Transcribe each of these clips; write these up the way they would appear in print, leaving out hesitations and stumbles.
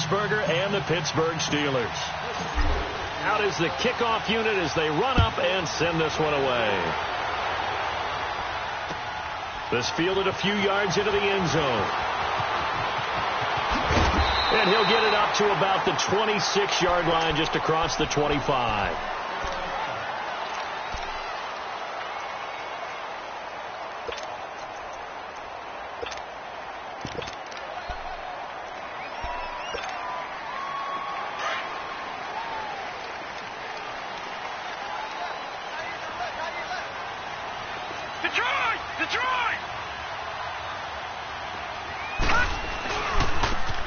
Roethlisberger and the Pittsburgh Steelers. Out is the kickoff unit as they run up and send this one away. This fielded a few yards into the end zone. And he'll get it up to about the 26-yard line, just across the 25.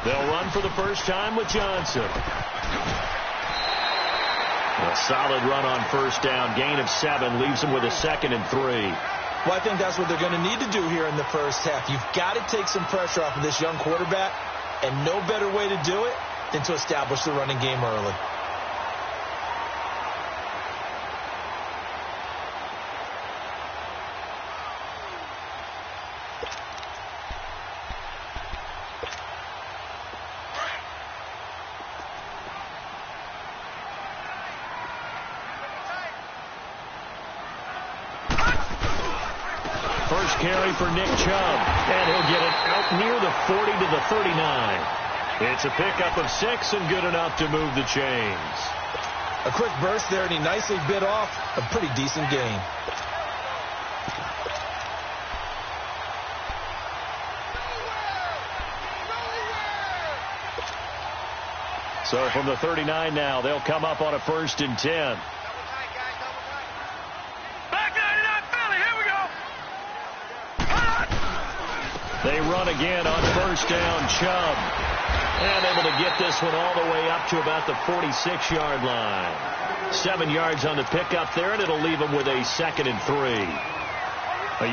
They'll run for the first time with Johnson. A solid run on first down. Gain of 7 leaves them with a 2nd and 3. Well, I think that's what they're going to need to do here in the first half. You've got to take some pressure off of this young quarterback, and no better way to do it than to establish the running game early. First carry for Nick Chubb, and he'll get it out near the 40 to the 39. It's a pickup of 6 and good enough to move the chains. A quick burst there, and he nicely bit off a pretty decent gain. So from the 39 now, they'll come up on a 1st and 10. They run again on first down. Chubb. And able to get this one all the way up to about the 46-yard line. 7 yards on the pickup there, and it'll leave them with a 2nd and 3.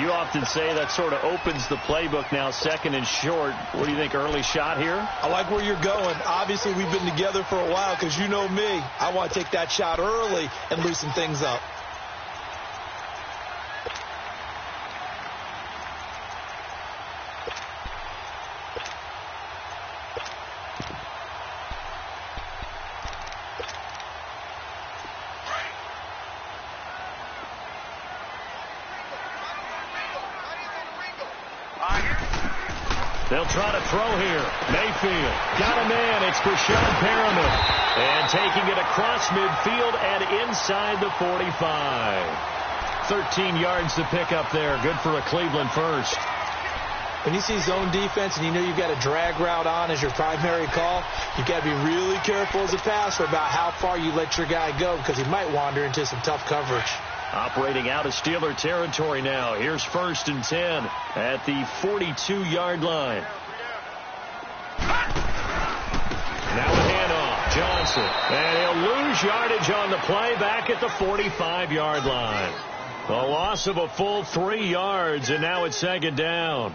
You often say that sort of opens the playbook now, 2nd and short. What do you think, early shot here? I like where you're going. Obviously, we've been together for a while because you know me. I want to take that shot early and loosen things up. They'll try to throw here. Mayfield got a man. It's Brashad Perriman. And taking it across midfield and inside the 45. 13 yards to pick up there. Good for a Cleveland first. When you see zone defense and you know you've got a drag route on as your primary call, you've got to be really careful as a passer about how far you let your guy go because he might wander into some tough coverage. Operating out of Steeler territory now. Here's 1st and 10 at the 42-yard line. Now a handoff. Johnson. And he'll lose yardage on the play back at the 45-yard line. A loss of a full 3 yards, and now it's 2nd down.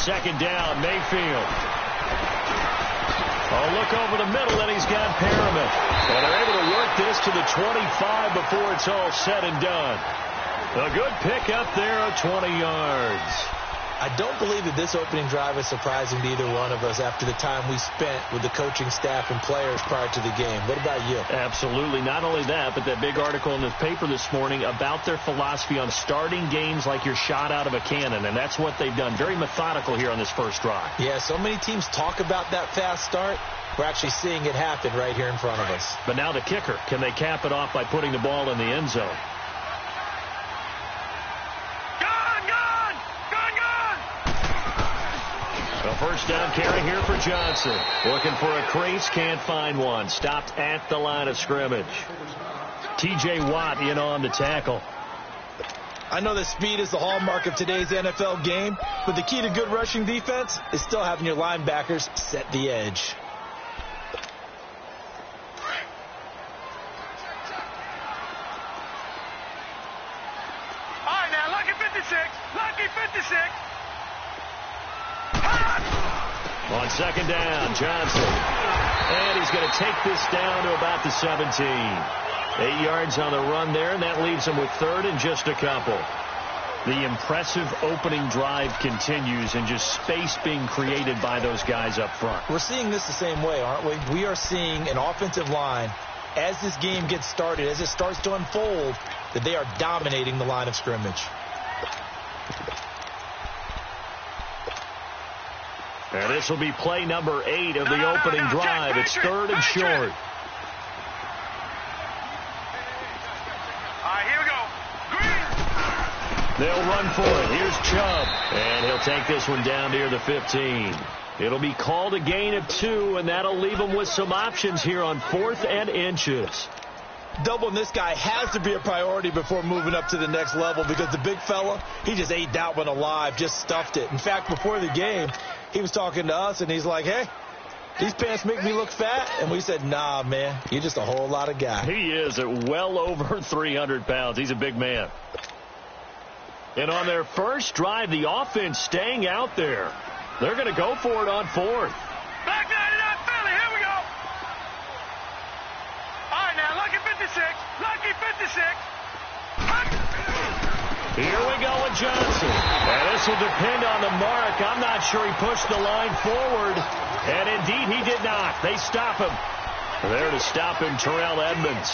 Second down, Mayfield. A look over the middle, and he's got Perriman. And they're able to work this to the 25 before it's all said and done. A good pickup there of 20 yards. I don't believe that this opening drive is surprising to either one of us after the time we spent with the coaching staff and players prior to the game. What about you? Absolutely. Not only that, but that big article in the paper this morning about their philosophy on starting games like you're shot out of a cannon, and that's what they've done. Very methodical here on this first drive. Yeah, so many teams talk about that fast start. We're actually seeing it happen right here in front of us. But now the kicker. Can they cap it off by putting the ball in the end zone? A first down carry here for Johnson. Looking for a crease, can't find one. Stopped at the line of scrimmage. T.J. Watt in on the tackle. I know that speed is the hallmark of today's NFL game, but the key to good rushing defense is still having your linebackers set the edge. All right, now, lucky 56. Lucky 56. On second down, Johnson. And he's going to take this down to about the 17. 8 yards on the run there, and that leaves him with third and just a couple. The impressive opening drive continues, and just space being created by those guys up front. We're seeing this the same way, aren't we? We are seeing an offensive line, as this game gets started, as it starts to unfold, that they are dominating the line of scrimmage. And this will be play number 8 of the opening drive. It's third and short. They'll run for it. Here's Chubb. And he'll take this one down near the 15. It'll be called a gain of 2, and that'll leave them with some options here on 4th and inches. Doubling this guy has to be a priority before moving up to the next level, because the big fella, he just ate that one alive, just stuffed it. In fact, before the game, he was talking to us, and he's like, hey, these pants make me look fat. And we said, nah, man, you're just a whole lot of guy. He is at well over 300 pounds. He's a big man. And on their first drive, the offense staying out there. They're going to go for it on 4th. Back 99 Philly, here we go. All right, now, lucky 56. Lucky 56. Here we go with Johnson. And this will depend on the mark. I'm not sure he pushed the line forward. And indeed, he did not. They stop him. There to stop him, Terrell Edmonds.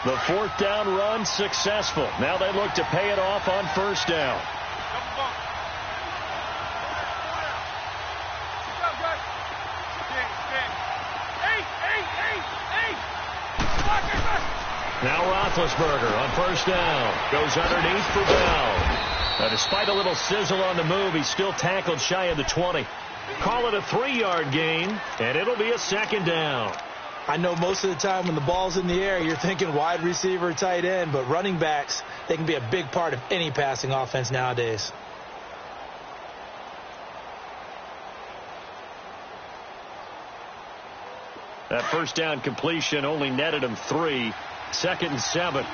The 4th down run successful. Now they look to pay it off on 1st down. Now Roethlisberger on 1st down. Goes underneath for Bell. Now, despite a little sizzle on the move, he's still tackled shy of the 20. Call it a 3-yard gain, and it'll be a 2nd down. I know most of the time when the ball's in the air, you're thinking wide receiver, tight end, but running backs, they can be a big part of any passing offense nowadays. That 1st down completion only netted him 3. 2nd and 7.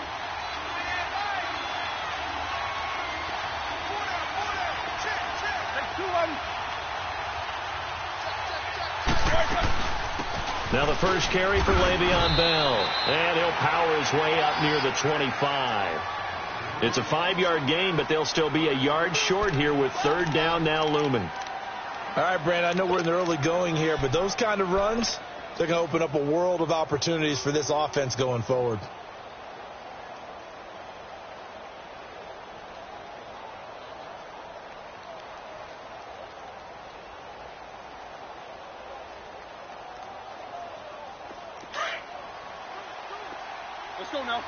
Now the first carry for Le'Veon Bell. And he'll power his way up near the 25. It's a 5-yard gain, but they'll still be a yard short here with 3rd down now looming. All right, Brandon, I know we're in the early going here, but those kind of runs, they're going to open up a world of opportunities for this offense going forward. Let's go now.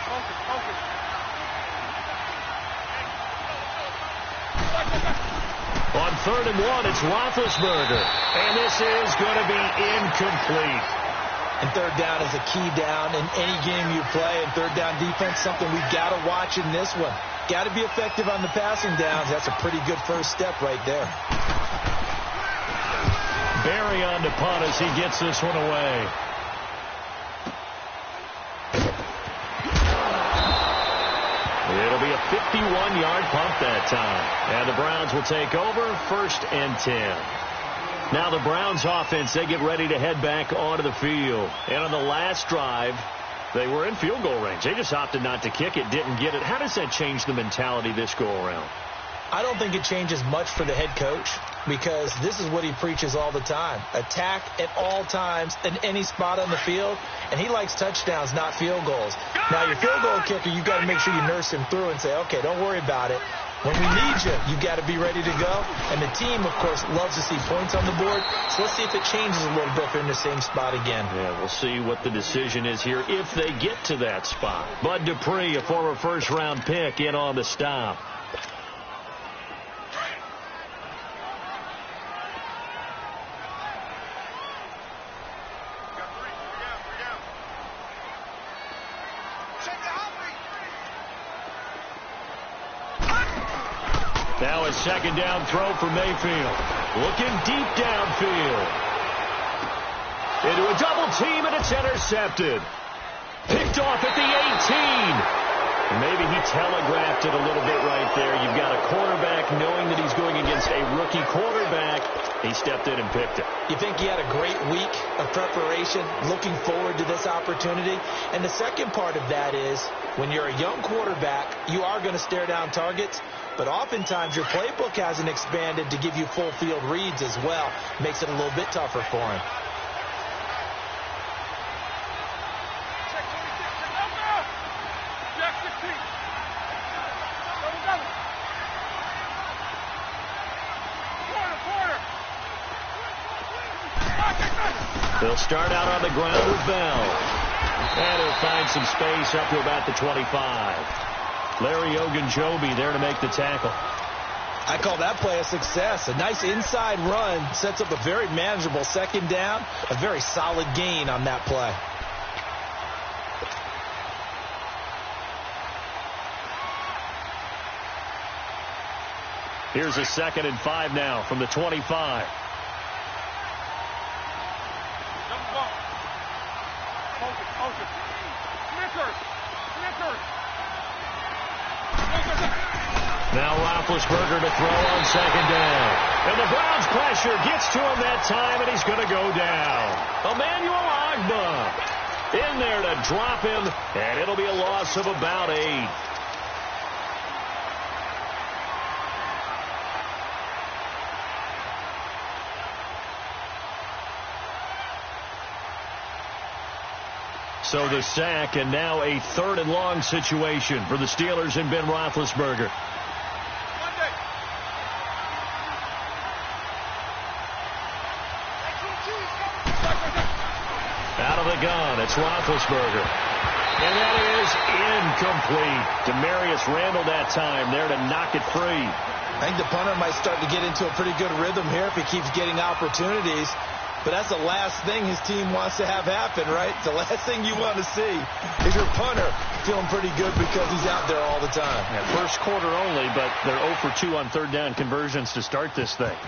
Focus. On 3rd and 1, it's Roethlisberger. And this is going to be incomplete. And 3rd down is a key down in any game you play. And 3rd down defense, something we've got to watch in this one. Got to be effective on the passing downs. That's a pretty good first step right there. Barry on to punt as he gets this one away. It'll be a 51-yard punt that time. And the Browns will take over 1st and 10. Now the Browns offense, they get ready to head back onto the field. And on the last drive, they were in field goal range. They just opted not to kick it, didn't get it. How does that change the mentality this go around? I don't think it changes much for the head coach, because this is what he preaches all the time. Attack at all times in any spot on the field, and he likes touchdowns, not field goals. Now, your field goal kicker, you've got to make sure you nurse him through and say, okay, don't worry about it. When we need you, you've got to be ready to go. And the team, of course, loves to see points on the board. So let's see if it changes a little bit if they're in the same spot again. Yeah, we'll see what the decision is here if they get to that spot. Bud Dupree, a former first-round pick, in on the stop. Now a second down throw for Mayfield. Looking deep downfield. Into a double team, and it's intercepted. Picked off at the 18. Maybe he telegraphed it a little bit right there. You've got a quarterback knowing that he's going against a rookie quarterback. He stepped in and picked it. You think he had a great week of preparation, looking forward to this opportunity? And the second part of that is, when you're a young quarterback, you are going to stare down targets, but oftentimes your playbook hasn't expanded to give you full field reads as well. Makes it a little bit tougher for him. They'll start out on the ground with Bell. And he'll find some space up to about the 25. Larry Ogunjobi there to make the tackle. I call that play a success. A nice inside run sets up a very manageable second down. A very solid gain on that play. Here's a 2nd and 5 now from the 25. Now Roethlisberger to throw on second down. And the Browns pressure gets to him that time, and he's going to go down. Emmanuel Ogbah in there to drop him, and it'll be a loss of about 8. So the sack, and now a 3rd and long situation for the Steelers and Ben Roethlisberger. Out of the gun, it's Roethlisberger. And that is incomplete. Demarius Randall that time there to knock it free. I think the punter might start to get into a pretty good rhythm here if he keeps getting opportunities. But that's the last thing his team wants to have happen, right? The last thing you want to see is your punter feeling pretty good because he's out there all the time. Yeah, first quarter only, but they're 0 for 2 on 3rd down conversions to start this thing.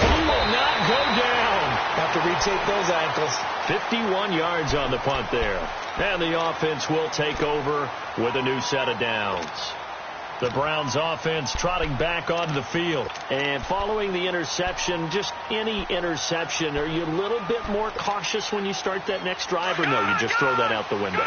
He will not go down. Have to retake those ankles. 51 yards on the punt there. And the offense will take over with a new set of downs. The Browns offense trotting back onto the field. And following the interception, just any interception, are you a little bit more cautious when you start that next drive, or no, you just throw that out the window?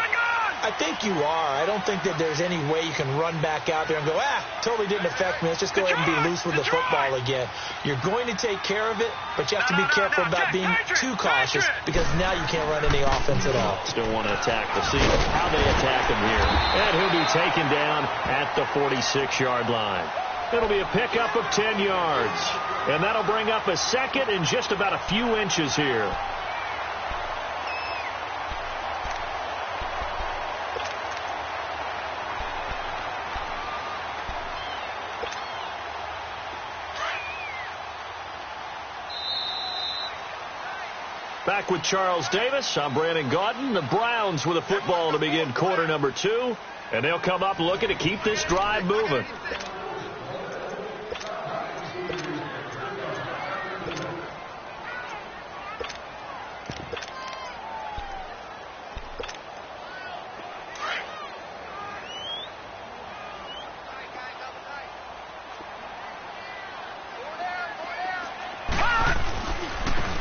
I think you are. I don't think that there's any way you can run back out there and go, totally didn't affect me. Let's just go ahead and be loose with the football again. You're going to take care of it, but you have to be careful about being too cautious because now you can't run any offense at all. Still want to attack. We'll see how they attack him here. And he'll be taken down at the 46-yard line. It'll be a pickup of 10 yards. And that'll bring up a 2nd and just about a few inches here. Back with Charles Davis. I'm Brandon Gaudin. The Browns with a football to begin quarter number 2. And they'll come up looking to keep this drive moving.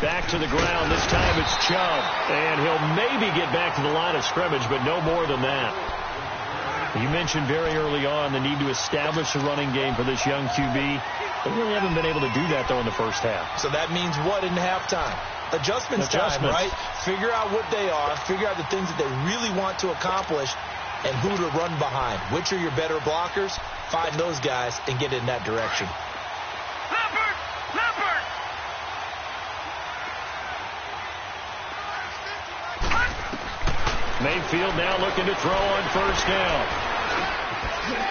Back to the ground. This time it's Chubb. And he'll maybe get back to the line of scrimmage, but no more than that. You mentioned very early on the need to establish a running game for this young QB. They really haven't been able to do that, though, in the first half. So that means what in halftime? Adjustments time, right? Figure out what they are. Figure out the things that they really want to accomplish and who to run behind. Which are your better blockers? find those guys and get in that direction. Leopard! Leopard! Mayfield now looking to throw on first down.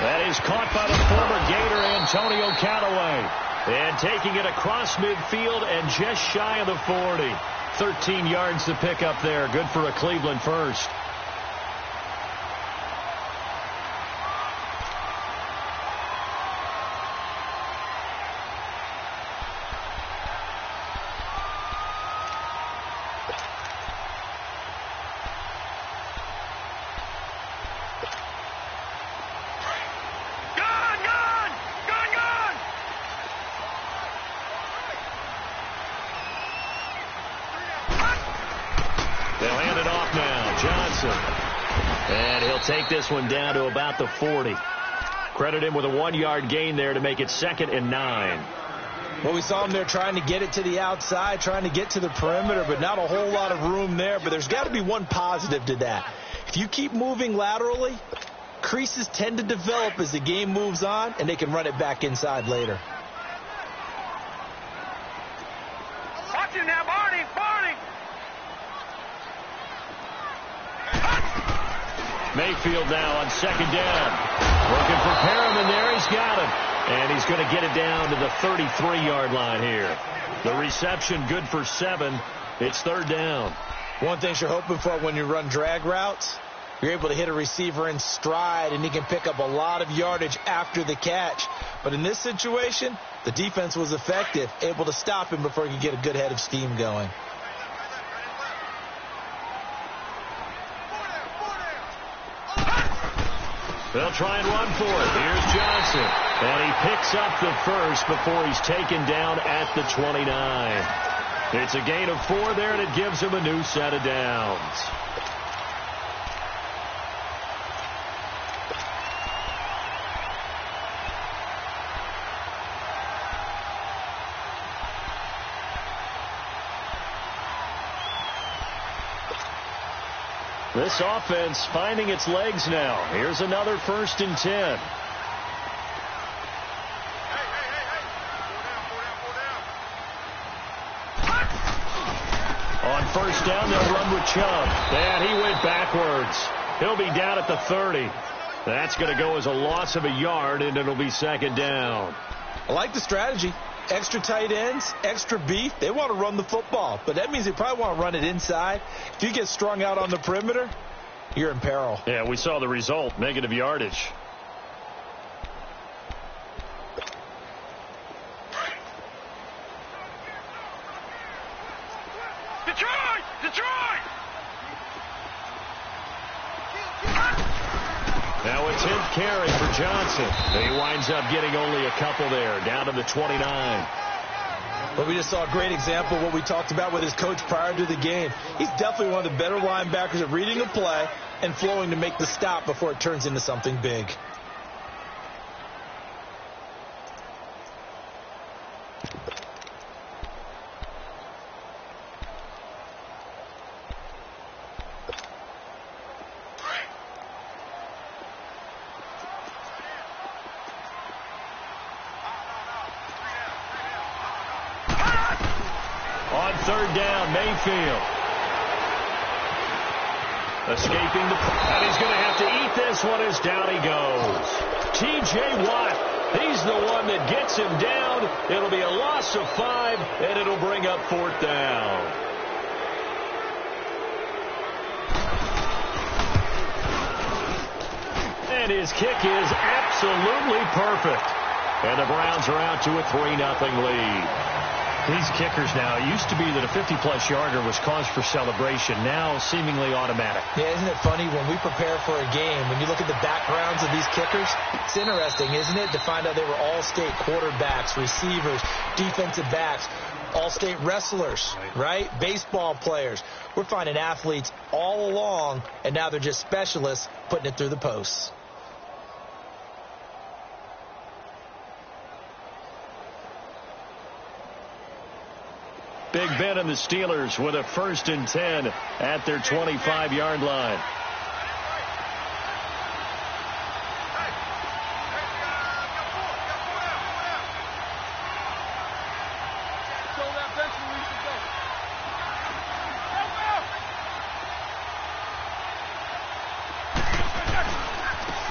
That is caught by the former Gator Antonio Callaway. And taking it across midfield and just shy of the 40. 13 yards to pick up there. Good for a Cleveland first. And he'll take this one down to about the 40. Credit him with a 1-yard gain there to make it 2nd and 9. Well, we saw him there trying to get it to the outside, trying to get to the perimeter, but not a whole lot of room there. But there's got to be one positive to that. If you keep moving laterally, creases tend to develop as the game moves on, and they can run it back inside later. Watch him now, Barney! Barney! Mayfield now on 2nd down. Looking for Perriman there. He's got him. And he's going to get it down to the 33-yard line here. The reception good for 7. It's 3rd down. One thing you're hoping for when you run drag routes, you're able to hit a receiver in stride, and he can pick up a lot of yardage after the catch. But in this situation, the defense was effective, able to stop him before he could get a good head of steam going. They'll try and run for it. Here's Johnson. And he picks up the first before he's taken down at the 29. It's a gain of 4 there, and it gives him a new set of downs. This offense finding its legs now. Here's another 1st and 10. On 1st down, they'll run with Chubb. And he went backwards. He'll be down at the 30. That's going to go as a loss of a yard, and it'll be 2nd down. I like the strategy. Extra tight ends, extra beef. They want to run the football, but that means they probably want to run it inside. If you get strung out on the perimeter, you're in peril. Yeah, we saw the result, negative yardage. Detroit! Detroit! Now a 10th carry for Johnson. He winds up getting only a couple there, down to the 29. But we just saw a great example of what we talked about with his coach prior to the game. He's definitely one of the better linebackers at reading a play and flowing to make the stop before it turns into something big. On 3rd down, Mayfield. Escaping the... And he's going to have to eat this one as down he goes. T.J. Watt, he's the one that gets him down. It'll be a loss of 5, and it'll bring up 4th down. And his kick is absolutely perfect. And the Browns are out to a 3-0 lead. These kickers now, it used to be that a 50-plus yarder was cause for celebration. Now seemingly automatic. Yeah, isn't it funny when we prepare for a game, when you look at the backgrounds of these kickers, it's interesting, isn't it, to find out they were all-state quarterbacks, receivers, defensive backs, all-state wrestlers, right? Baseball players. We're finding athletes all along, and now they're just specialists putting it through the posts. Big Ben and the Steelers with a 1st and 10 at their 25-yard line.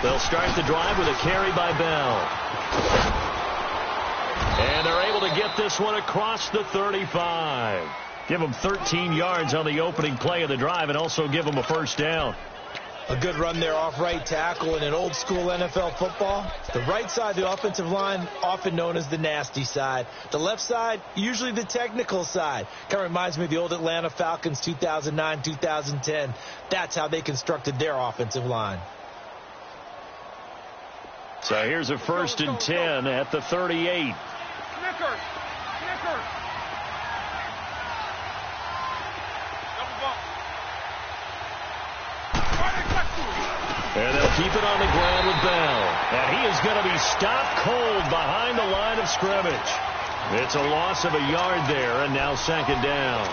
They'll start the drive with a carry by Bell. And they're able to get this one across the 35. Give them 13 yards on the opening play of the drive and also give them a first down. A good run there off right tackle in an old school NFL football. The right side of the offensive line, often known as the nasty side. The left side, usually the technical side. Kind of reminds me of the old Atlanta Falcons 2009, 2010. That's how they constructed their offensive line. So here's a 1st and 10 at the 38. Snickers. And they'll keep it on the ground with Bell. And he is going to be stopped cold behind the line of scrimmage. It's a loss of a yard there, and now 2nd down.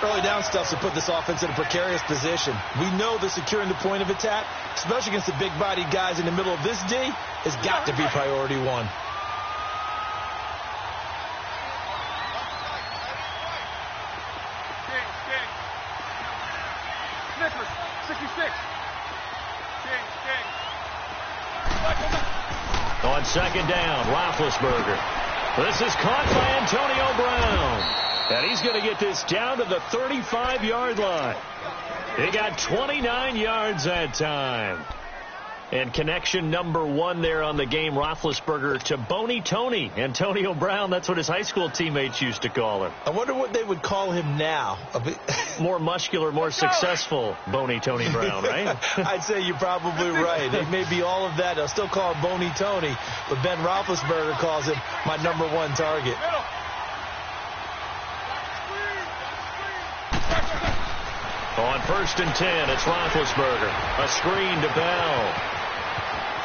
Early down stuff to put this offense in a precarious position. We know that securing the point of attack, especially against the big-bodied guys in the middle of this D, has got to be priority one. Snickers, 66. On 2nd down, Roethlisberger. This is caught by Antonio Brown. And he's going to get this down to the 35-yard line. He got 29 yards that time. And connection number 1 there on the game, Roethlisberger to Boney Tony. Antonio Brown, that's what his high school teammates used to call him. I wonder what they would call him now. More muscular, more successful Boney Tony Brown, right? I'd say you're probably right. It may be all of that. They'll still call him Boney Tony, but Ben Roethlisberger calls him my number 1 target. On 1st and 10, it's Roethlisberger. A screen to Bell.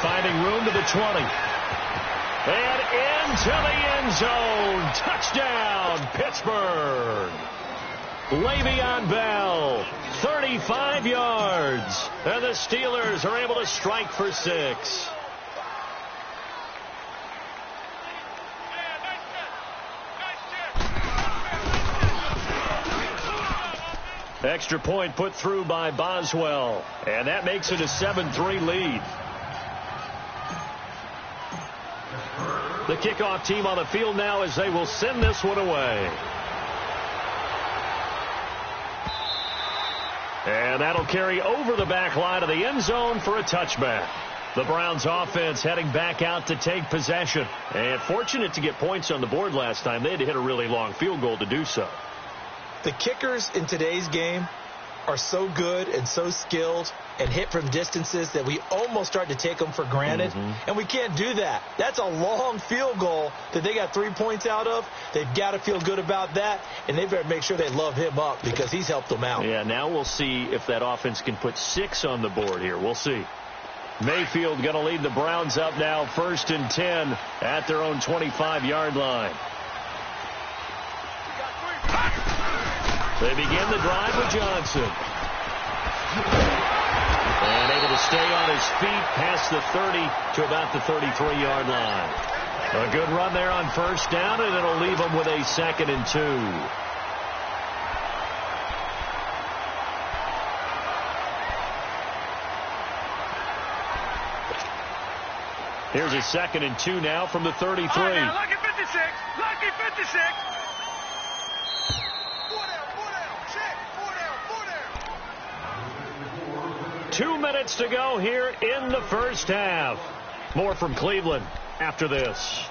Finding room to the 20. And into the end zone. Touchdown, Pittsburgh. Le'Veon Bell, 35 yards. And the Steelers are able to strike for 6. Extra point put through by Boswell. And that makes it a 7-3 lead. The kickoff team on the field now as they will send this one away. And that'll carry over the back line of the end zone for a touchback. The Browns offense heading back out to take possession. And fortunate to get points on the board last time. They had to hit a really long field goal to do so. The kickers in today's game are so good and so skilled and hit from distances that we almost start to take them for granted. And we can't do that. That's a long field goal that they got 3 points out of. They've got to feel good about that, and they better make sure they love him up because he's helped them out. Yeah, now we'll see if that offense can put 6 on the board here. We'll see. Mayfield going to lead the Browns up now, 1st and 10 at their own 25-yard line. They begin the drive with Johnson. And able to stay on his feet past the 30 to about the 33-yard line. A good run there on 1st down, and it'll leave them with a 2nd and 2. Here's a 2nd and 2 now from the 33. Lucky 56. Lucky 56. 2 minutes to go here in the first half. More from Cleveland after this.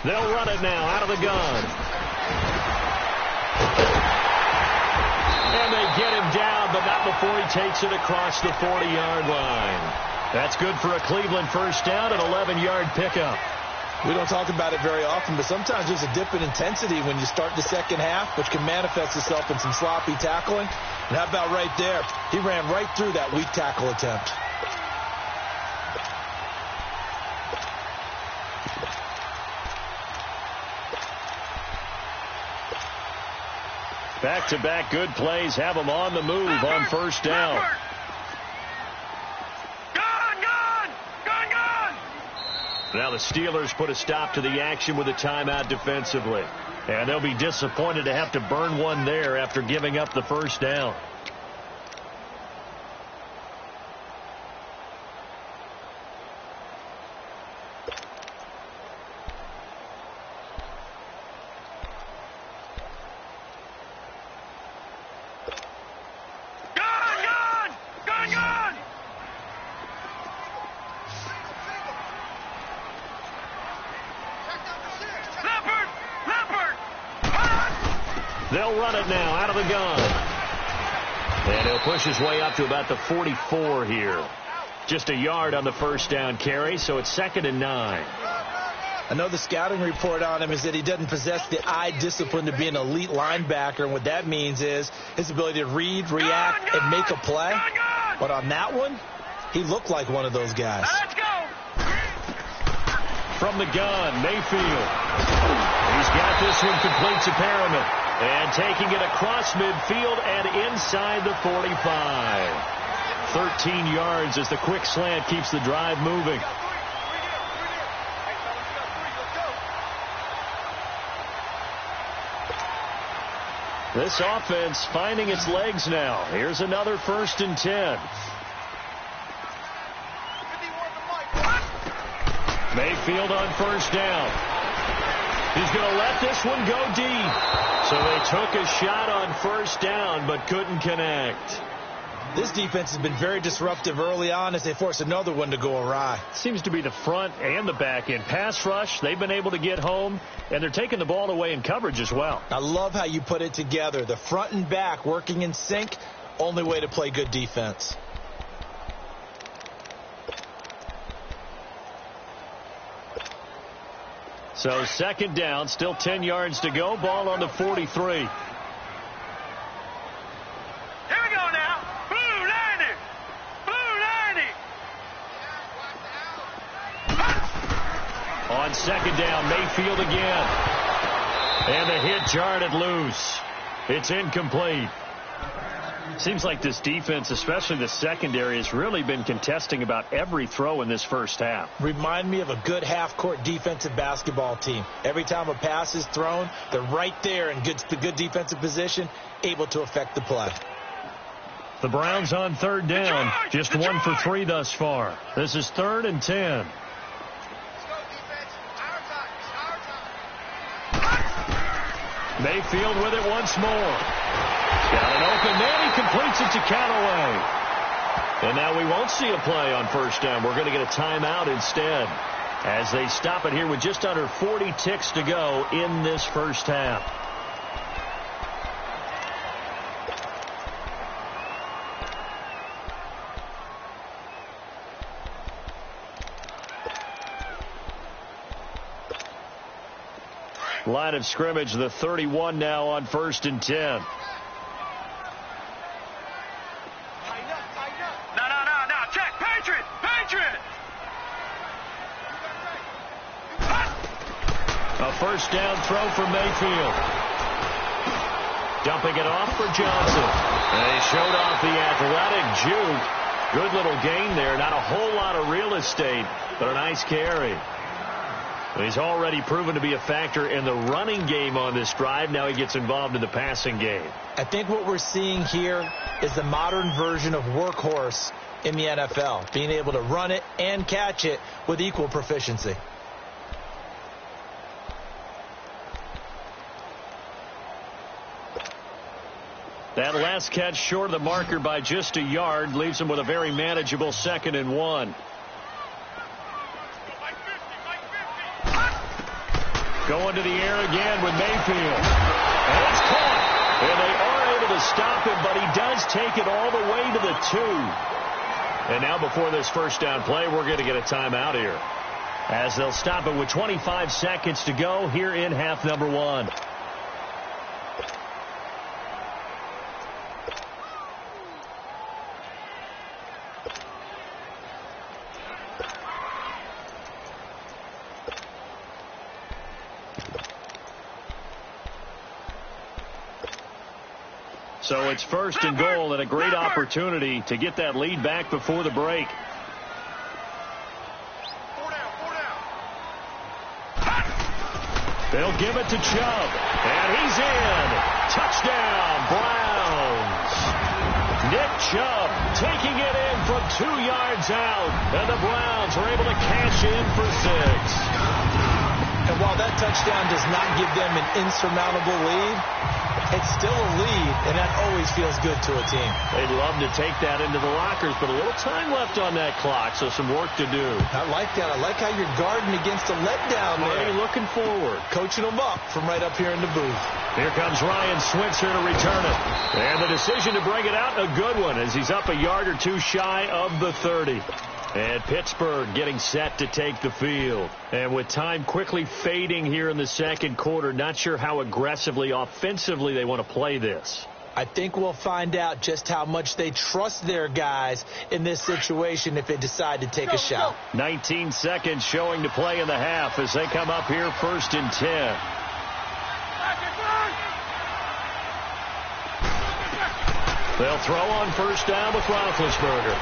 They'll run it now out of the gun. And they get him down, but not before he takes it across the 40-yard line. That's good for a Cleveland first down, an 11-yard pickup. We don't talk about it very often, but sometimes there's a dip in intensity when you start the second half, which can manifest itself in some sloppy tackling. And how about right there? He ran right through that weak tackle attempt. Back-to-back good plays have them on the move on first down. Now the Steelers put a stop to the action with a timeout defensively. And they'll be disappointed to have to burn one there after giving up the first down. They'll run it now out of the gun. And he'll push his way up to about the 44 here. Just a yard on the first down carry, so it's 2nd and 9. I know the scouting report on him is that he doesn't possess the eye discipline to be an elite linebacker, and what that means is his ability to read, react, and make a play. But on that one, he looked like one of those guys. Let's go. From the gun, Mayfield. He's got this one complete to Perriman. And taking it across midfield and inside the 45. 13 yards as the quick slant keeps the drive moving. This offense finding its legs now. Here's another 1st and 10. Mayfield on first down. He's going to let this one go deep. So they took a shot on first down but couldn't connect. This defense has been very disruptive early on as they force another one to go awry. Seems to be the front and the back end. Pass rush, they've been able to get home, and they're taking the ball away in coverage as well. I love how you put it together. The front and back working in sync, only way to play good defense. So 2nd down, still 10 yards to go. Ball on the 43. Here we go now. Blue 90. Blue 90. On 2nd down, Mayfield again. And the hit jarred it loose. It's incomplete. Seems like this defense, especially the secondary, has really been contesting about every throw in this first half. Remind me of a good half-court defensive basketball team. Every time a pass is thrown, they're right there in the good defensive position, able to affect the play. The Browns on 3rd down, just 1 for 3 thus far. This is 3rd and 10. Mayfield with it once more. Got an open man. He completes it to Callaway. And now we won't see a play on first down. We're going to get a timeout instead as they stop it here with just under 40 ticks to go in this first half. Line of scrimmage, the 31 now on 1st and 10. A first down throw for Mayfield. Dumping it off for Johnson. And he showed off the athletic juke. Good little gain there. Not a whole lot of real estate, but a nice carry. He's already proven to be a factor in the running game on this drive. Now he gets involved in the passing game. I think what we're seeing here is the modern version of workhorse in the NFL, being able to run it and catch it with equal proficiency. That last catch short of the marker by just a yard leaves him with a very manageable 2nd and 1. Going to the air again with Mayfield. And it's caught. And they are able to stop him, but he does take it all the way to the 2. And now before this first down play, we're going to get a timeout here, as they'll stop it with 25 seconds to go here in half number 1. So it's 1st and goal and a great opportunity to get that lead back before the break. They'll give it to Chubb. And he's in. Touchdown, Browns. Nick Chubb taking it in from 2 yards out. And the Browns are able to cash in for 6. And while that touchdown does not give them an insurmountable lead, it's still a lead, and that always feels good to a team. They'd love to take that into the lockers, but a little time left on that clock, so some work to do. I like that. I like how you're guarding against a letdown there. Already looking forward. Coaching them up from right up here in the booth. Here comes Ryan Switzer to return it. And the decision to bring it out, a good one, as he's up a yard or two shy of the 30. And Pittsburgh getting set to take the field. And with time quickly fading here in the second quarter, not sure how aggressively, offensively they want to play this. I think we'll find out just how much they trust their guys in this situation if they decide to take a shot. 19 seconds showing to play in the half as they come up here 1st and 10. They'll throw on 1st down with Roethlisberger.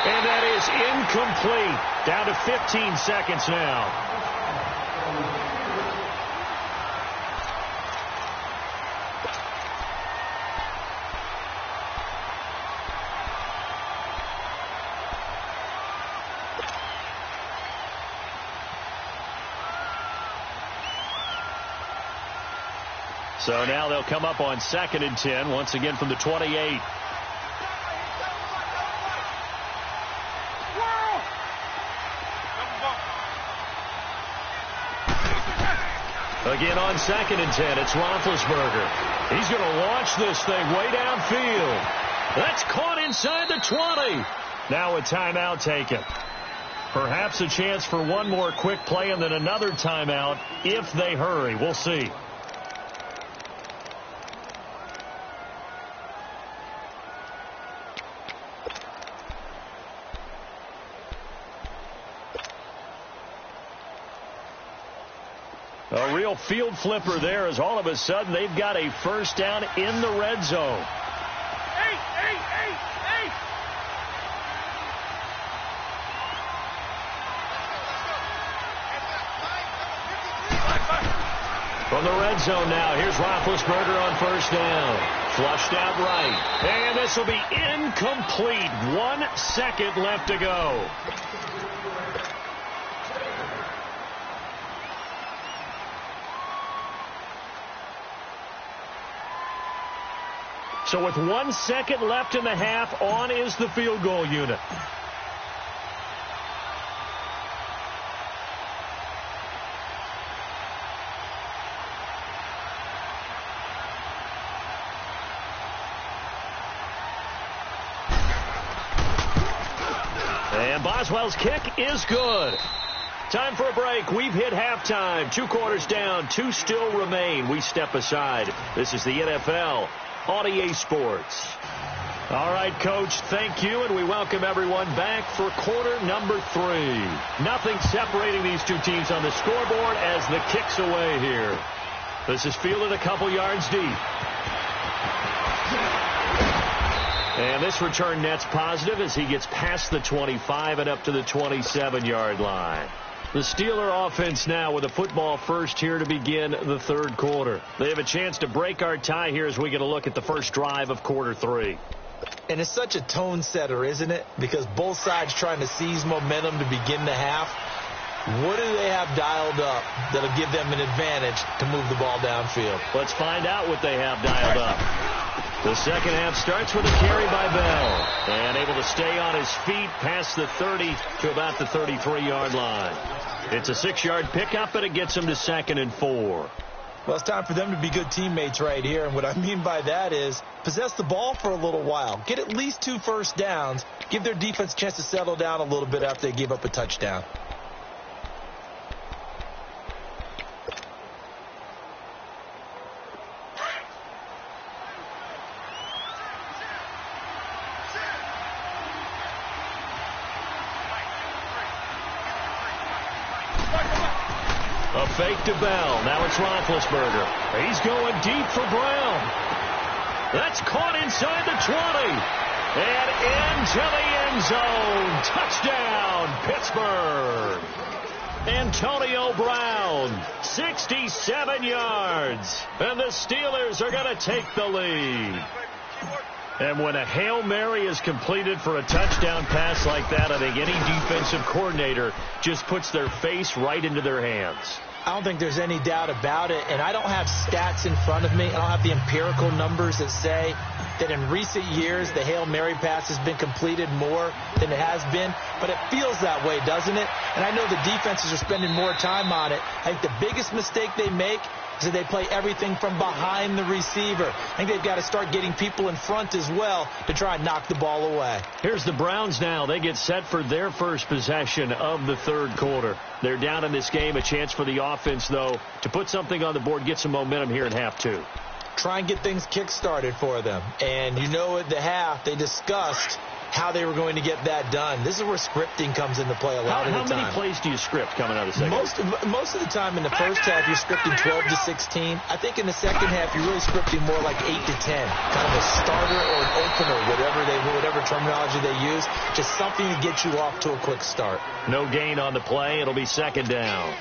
And that is incomplete. Down to 15 seconds now. So now they'll come up on 2nd and 10, once again from the 28. Again on 2nd and 10, it's Roethlisberger. He's going to launch this thing way downfield. That's caught inside the 20. Now a timeout taken. Perhaps a chance for one more quick play and then another timeout if they hurry. We'll see. A real field flipper there as all of a sudden they've got a 1st down in the red zone. From the red zone now, here's Roethlisberger on 1st down. Flushed out right. And this will be incomplete. 1 second left to go. So with 1 second left in the half, on is the field goal unit. And Boswell's kick is good. Time for a break. We've hit halftime. 2 quarters down. 2 still remain. We step aside. This is the NFL on EA Sports. All right, Coach, thank you, and we welcome everyone back for quarter number 3. Nothing separating these two teams on the scoreboard as the kick's away here. This is fielded a couple yards deep. And this return net's positive as he gets past the 25 and up to the 27-yard line. The Steeler offense now with a football first here to begin the 3rd quarter. They have a chance to break our tie here as we get a look at the first drive of quarter 3. And it's such a tone setter, isn't it? Because both sides trying to seize momentum to begin the half. What do they have dialed up that'll give them an advantage to move the ball downfield? Let's find out what they have dialed up. The second half starts with a carry by Bell. And able to stay on his feet past the 30 to about the 33-yard line. It's a 6-yard pickup, and it gets him to 2nd and 4. Well, it's time for them to be good teammates right here. And what I mean by that is possess the ball for a little while. Get at least 2 first downs. Give their defense a chance to settle down a little bit after they give up a touchdown. A fake to Bell. Now it's Roethlisberger. He's going deep for Brown. That's caught inside the 20. And into the end zone. Touchdown, Pittsburgh. Antonio Brown 67 yards. And the Steelers are going to take the lead. And when a Hail Mary is completed for a touchdown pass like that, I think any defensive coordinator just puts their face right into their hands. I don't think there's any doubt about it, and I don't have stats in front of me. I don't have the empirical numbers that say that in recent years the Hail Mary pass has been completed more than it has been, but it feels that way, doesn't it? And I know the defenses are spending more time on it. I think the biggest mistake they make is that they play everything from behind the receiver. I think they've got to start getting people in front as well to try and knock the ball away. Here's the Browns now. They get set for their first possession of the third quarter. They're down in this game. A chance for the offense, though, to put something on the board, get some momentum here in half two. Try and get things kick-started for them. And you know at the half they discussed how they were going to get that done. This is where scripting comes into play a lot of the time. How many plays do you script coming out of the second? Most of the time in the first half, you're scripting 12 to 16. I think in the second half, you're really scripting more like 8 to 10. Kind of a starter or an opener, whatever terminology they use. Just something to get you off to a quick start. No gain on the play. It'll be second down.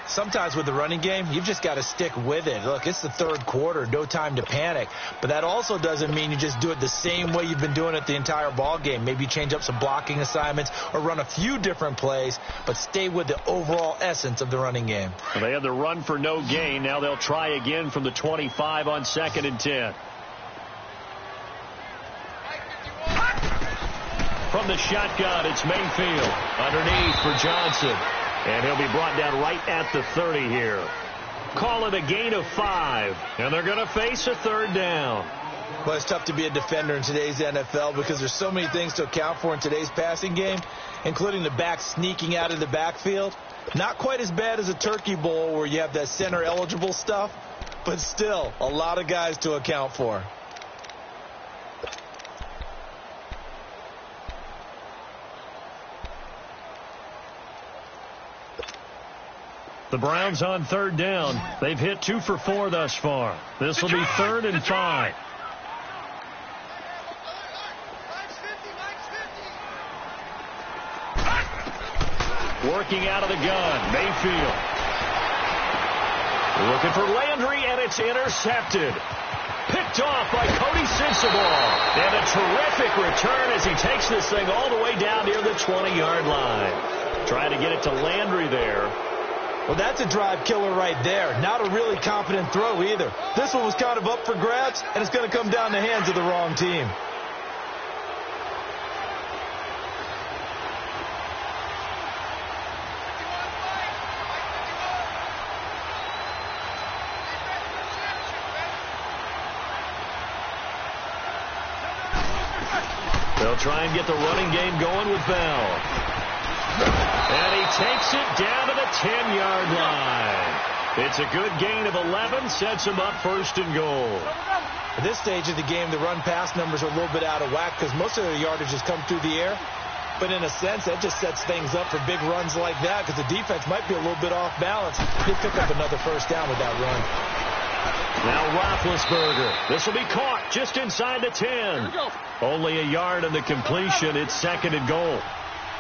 Sometimes with the running game, you've just got to stick with it. Look, it's the third quarter, no time to panic. But that also doesn't mean you just do it the same way you've been doing it the entire ball game. Maybe change up some blocking assignments or run a few different plays, but stay with the overall essence of the running game. Well, they had the run for no gain. Now they'll try again from the 25 on 2nd and 10. From the shotgun, it's Mayfield. Underneath for Johnson. And he'll be brought down right at the 30 here. Call it a gain of 5. And they're going to face a third down. Well, it's tough to be a defender in today's NFL because there's so many things to account for in today's passing game, including the back sneaking out of the backfield. Not quite as bad as a turkey bowl where you have that center-eligible stuff, but still a lot of guys to account for. The Browns on third down. They've hit 2 for 4 thus far. This will be 3rd and 5. Working out of the gun, Mayfield. Looking for Landry, and it's intercepted. Picked off by Cody Sensabaugh. And a terrific return as he takes this thing all the way down near the 20-yard line. Trying to get it to Landry there. Well, that's a drive killer right there. Not a really confident throw either. This one was kind of up for grabs, and it's going to come down the hands of the wrong team. They'll try and get the running game going with Bell. And he takes it down to the 10-yard line. It's a good gain of 11, sets him up 1st and goal. At this stage of the game, the run-pass numbers are a little bit out of whack because most of the yardage has come through the air. But in a sense, that just sets things up for big runs like that because the defense might be a little bit off balance. He'll pick up another 1st down with that run. Now Roethlisberger. This will be caught just inside the 10. Only a yard on the completion. It's 2nd and goal.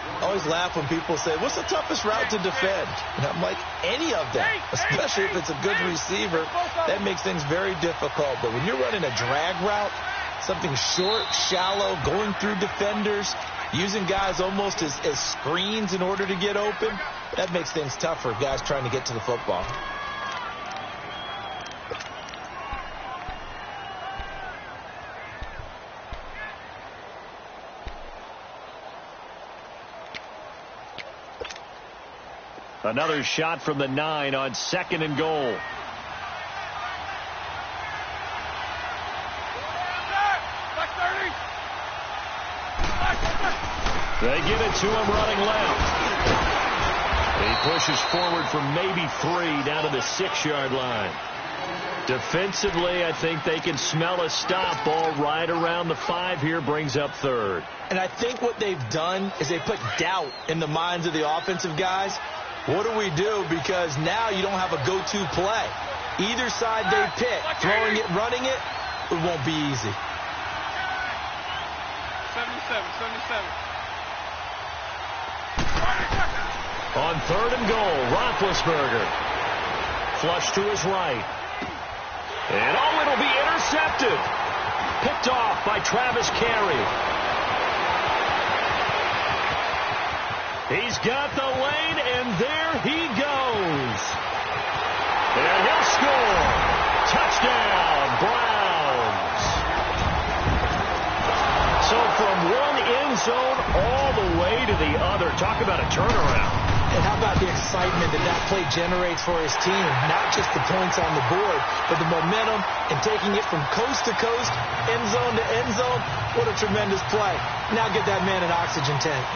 I always laugh when people say, what's the toughest route to defend? And I'm like, any of them, especially if it's a good receiver. That makes things very difficult. But when you're running a drag route, something short, shallow, going through defenders, using guys almost as screens in order to get open, that makes things tough for guys trying to get to the football. Another shot from the 9 on 2nd and goal. They give it to him running left. He pushes forward for maybe 3 down to the 6-yard line. Defensively, I think they can smell a stop. Ball right around the 5 here, brings up 3rd. And I think what they've done is they put doubt in the minds of the offensive guys. What do we do? Because now you don't have a go-to play. Either side they pick, throwing it, running it, it won't be easy. 77. On 3rd and goal, Roethlisberger. flush to his right. And, oh, it'll be intercepted. Picked off by Travis Carey. He's got the lane, and there he goes. And he'll score. Touchdown, Browns. So from one end zone all the way to the other. Talk about a turnaround. And how about the excitement that that play generates for his team? Not just the points on the board, but the momentum and taking it from coast to coast, end zone to end zone. What a tremendous play. Now get that man an oxygen tank.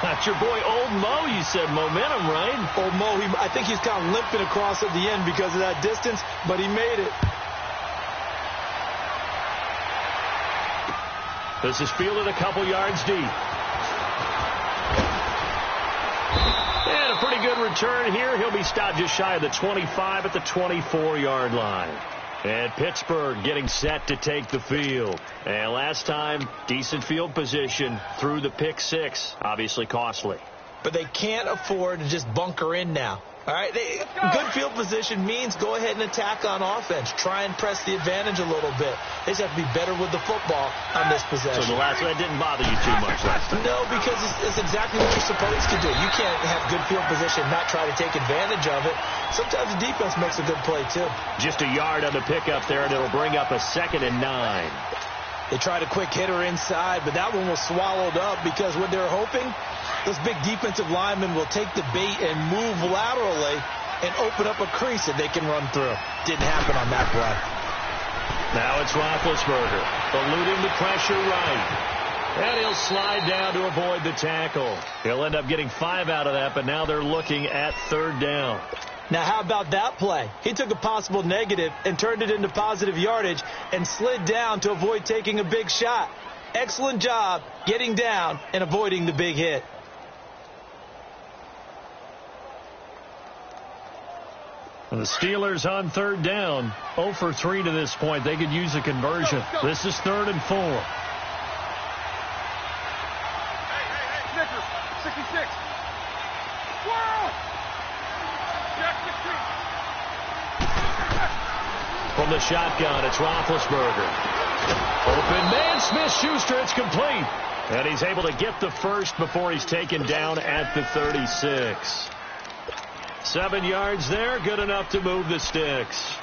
That's your boy Old Mo. You said momentum, right? Old Mo, I think he's kind of limping across at the end because of that distance, but he made it. This is fielded a couple yards deep. And a pretty good return here. He'll be stopped just shy of the 25 at the 24-yard line. And Pittsburgh getting set to take the field. And last time, decent field position through the pick six. Obviously costly. But they can't afford to just bunker in now. All right, good field position means go ahead and attack on offense. Try and press the advantage a little bit. They just have to be better with the football on this possession. So the last one didn't bother you too much last time? No, because it's exactly what you're supposed to do. You can't have good field position and not try to take advantage of it. Sometimes the defense makes a good play, too. Just a yard on the pickup there, and it'll bring up a 2nd and 9. They tried a quick hitter inside, but that one was swallowed up because what they're hoping, those big defensive linemen will take the bait and move laterally and open up a crease that they can run through. Didn't happen on that play. Now it's Roethlisberger, eluding the pressure right. And he'll slide down to avoid the tackle. He'll end up getting 5 out of that, but now they're looking at 3rd down. Now, how about that play? He took a possible negative and turned it into positive yardage and slid down to avoid taking a big shot. Excellent job getting down and avoiding the big hit. The Steelers on 3rd down, 0 for 3 to this point. They could use a conversion. This is 3rd and 4. Hey, Snickers, 66. Whoa! From the shotgun, it's Roethlisberger. Open man, Smith-Schuster, it's complete. And he's able to get the first before he's taken down at the 36. 7 yards there, good enough to move the sticks.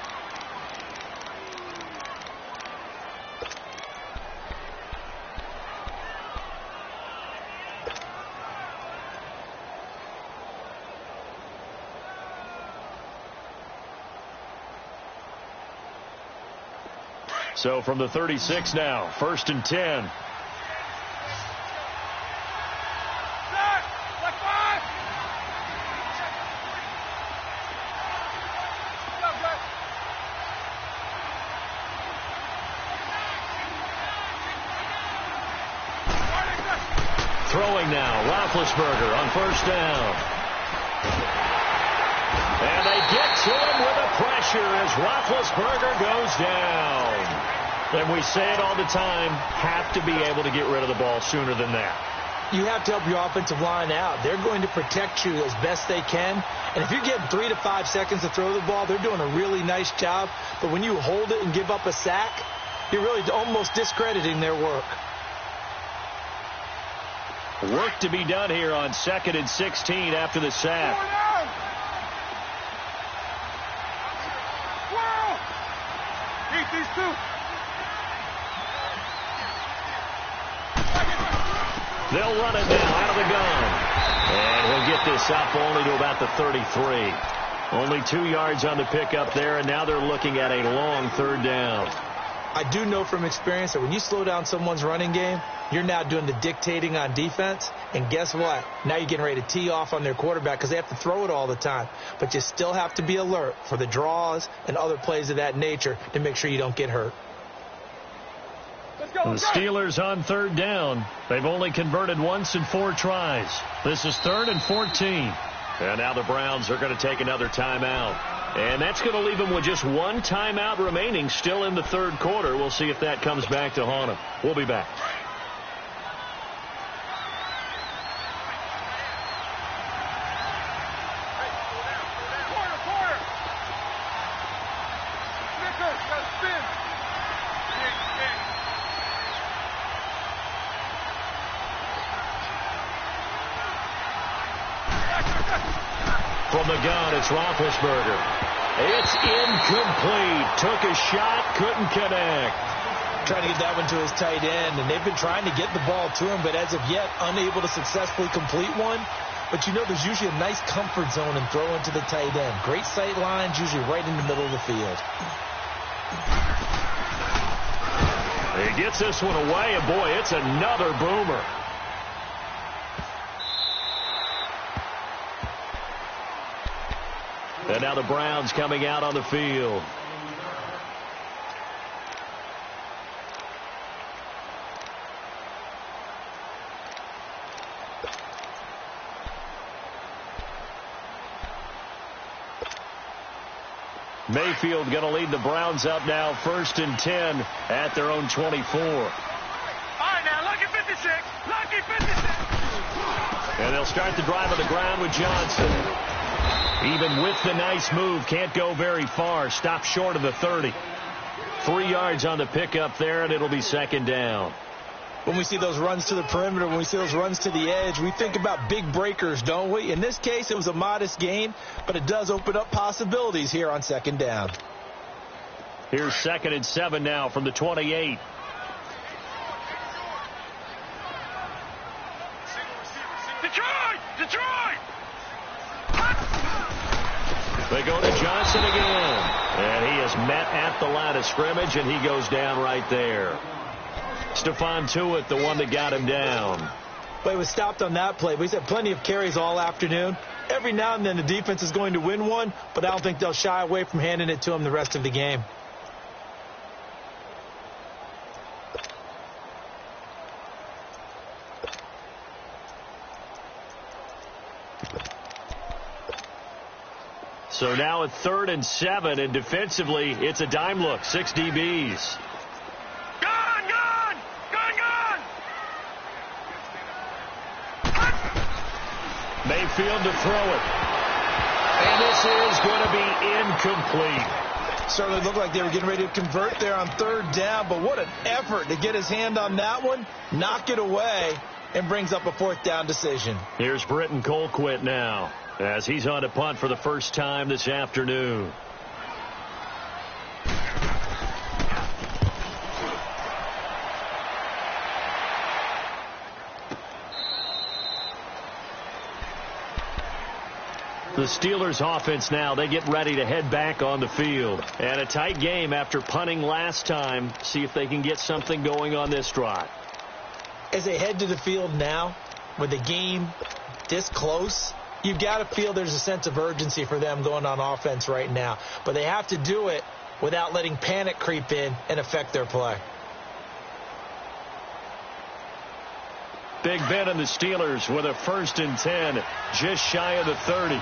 So from the 36 now, 1st and 10. Throwing now, Roethlisberger on 1st down. And they get to him with a pressure as Roethlisberger goes down. And we say it all the time, have to be able to get rid of the ball sooner than that. You have to help your offensive line out. They're going to protect you as best they can. And if you're getting 3 to 5 seconds to throw the ball, they're doing a really nice job. But when you hold it and give up a sack, you're really almost discrediting their work. Work to be done here on 2nd and 16 after the sack. Beat these two. They'll run it now out of the gun. And he'll get this up only to about the 33. Only 2 yards on the pickup there, and now they're looking at a long 3rd down. I do know from experience that when you slow down someone's running game, you're now doing the dictating on defense. And guess what? Now you're getting ready to tee off on their quarterback because they have to throw it all the time. But you still have to be alert for the draws and other plays of that nature to make sure you don't get hurt. The Steelers on 3rd down. They've only converted once in 4 tries. This is 3rd and 14. And now the Browns are going to take another timeout. And that's going to leave them with just 1 timeout remaining still in the 3rd quarter. We'll see if that comes back to haunt them. We'll be back. From the gun, it's Roethlisberger. It's incomplete. Took a shot, couldn't connect. Trying to get that one to his tight end, and they've been trying to get the ball to him, but as of yet, unable to successfully complete one. But you know there's usually a nice comfort zone and throw into the tight end. Great sight lines, usually right in the middle of the field. He gets this one away, and boy, it's another boomer. And now the Browns coming out on the field. Mayfield going to lead the Browns up now, 1st and 10 at their own 24. All right, now, lucky 56. Lucky 56. And they'll start the drive on the ground with Johnson. Even with the nice move, can't go very far. Stop short of the 30. 3 yards on the pickup there, and it'll be 2nd down. When we see those runs to the perimeter, when we see those runs to the edge, we think about big breakers, don't we? In this case, it was a modest gain, but it does open up possibilities here on 2nd down. Here's 2nd and 7 now from the 28. Detroit! Detroit! They go to Johnson again. And he is met at the line of scrimmage, and he goes down right there. Stephon Tuitt, the one that got him down. Well, he was stopped on that play, but he's had plenty of carries all afternoon. Every now and then the defense is going to win one, but I don't think they'll shy away from handing it to him the rest of the game. So now at 3rd and 7, and defensively, it's a dime look. 6 DBs. Mayfield to throw it. And this is going to be incomplete. Certainly looked like they were getting ready to convert there on 3rd down, but what an effort to get his hand on that one, knock it away, and brings up a 4th down decision. Here's Britton Colquitt now, as he's on a punt for the first time this afternoon. The Steelers offense now, they get ready to head back on the field. And a tight game after punting last time. See if they can get something going on this drive. As they head to the field now, with the game this close, you've got to feel there's a sense of urgency for them going on offense right now. But they have to do it without letting panic creep in and affect their play. Big Ben and the Steelers with a 1st and 10, just shy of the 30.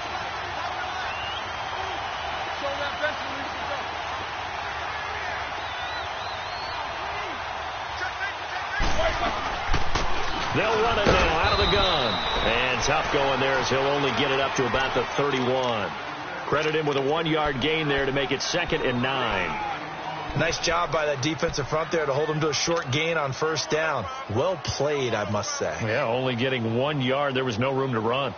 They'll run it now out of the gun. And tough going there as he'll only get it up to about the 31. Credit him with a 1-yard gain there to make it 2nd and 9. Nice job by that defensive front there to hold him to a short gain on 1st down. Well played, I must say. Yeah, only getting 1 yard. There was no room to run.